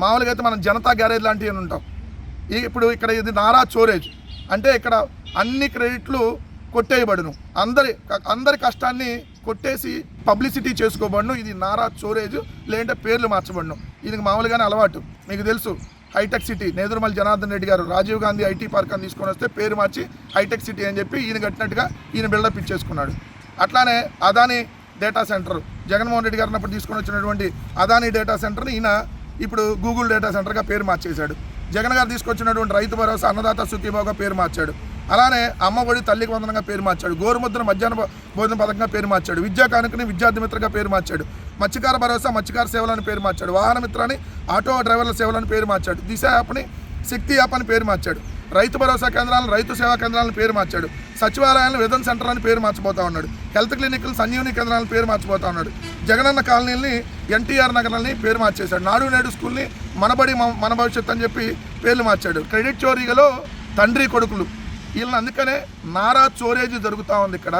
మామూలుగా అయితే మనం జనతా గ్యారేజ్ లాంటివి అని ఉంటాం. ఇప్పుడు ఇక్కడ ఇది నారా చోరేజ్ అంటే ఇక్కడ అన్ని క్రెడిట్లు కొట్టేయబడును, అందరి కష్టాన్ని కొట్టేసి పబ్లిసిటీ చేసుకోబడును. ఇది నారా చోరేజ్, లేదంటే పేర్లు మార్చబడును. ఇది మామూలుగానే అలవాటు. మీకు తెలుసు, హైటెక్ సిటీ నేదురుమల్లి జనార్దన్ రెడ్డి గారు రాజీవ్ గాంధీ ఐటీ పార్క్ అని తీసుకొని వస్తే పేరు మార్చి హైటెక్ సిటీ అని చెప్పి ఈయన కట్టినట్టుగా ఈయన బిల్డప్ ఇచ్చేసుకున్నాడు. అట్లానే అదానీ డేటా సెంటర్ జగన్మోహన్ రెడ్డి గారు అన్నప్పుడు తీసుకొని వచ్చినటువంటి అదానీ డేటా సెంటర్ని ఈయన ఇప్పుడు గూగుల్ డేటా సెంటర్గా పేరు మార్చేశాడు. జగన్ గారు తీసుకొచ్చినటువంటి రైతు భరోసా అన్నదాత సుఖీభాగా పేరు మార్చాడు. అలానే అమ్మఒడి తల్లికి వందనంగా పేరు మార్చాడు. గోరుముద్ర మధ్యాహ్న భోజన పథకంగా పేరు మార్చాడు. విద్యా కానుకని విద్యార్థి మిత్రగా పేరు మార్చాడు. మత్స్యకార భరోసా మత్స్యకార సేవలను పేరు మార్చాడు. వాహన మిత్రాన్ని ఆటో డ్రైవర్ల సేవలను పేరు మార్చాడు. దిశ యాప్ని శక్తి యాప్ అని పేరు మార్చాడు. రైతు భరోసా కేంద్రాలను రైతు సేవా కేంద్రాలను పేరు మార్చాడు. సచివాలయాలను వేతన సెంటర్లను పేరు మార్చిపోతా ఉన్నాడు. హెల్త్ క్లినిక్లు సంజీవని కేంద్రాలను పేరు మార్చిపోతా ఉన్నాడు. జగనన్న కాలనీలని ఎన్టీఆర్ నగరాలని పేరు మార్చేశాడు. నాడు నేడు స్కూల్ని మనబడి మన భవిష్యత్ అని చెప్పి పేర్లు మార్చాడు. క్రెడిట్ చోరీగలో తండ్రి కొడుకులు వీళ్ళని, అందుకనే నారా చోరేజ్ జరుగుతూ ఉంది ఇక్కడ.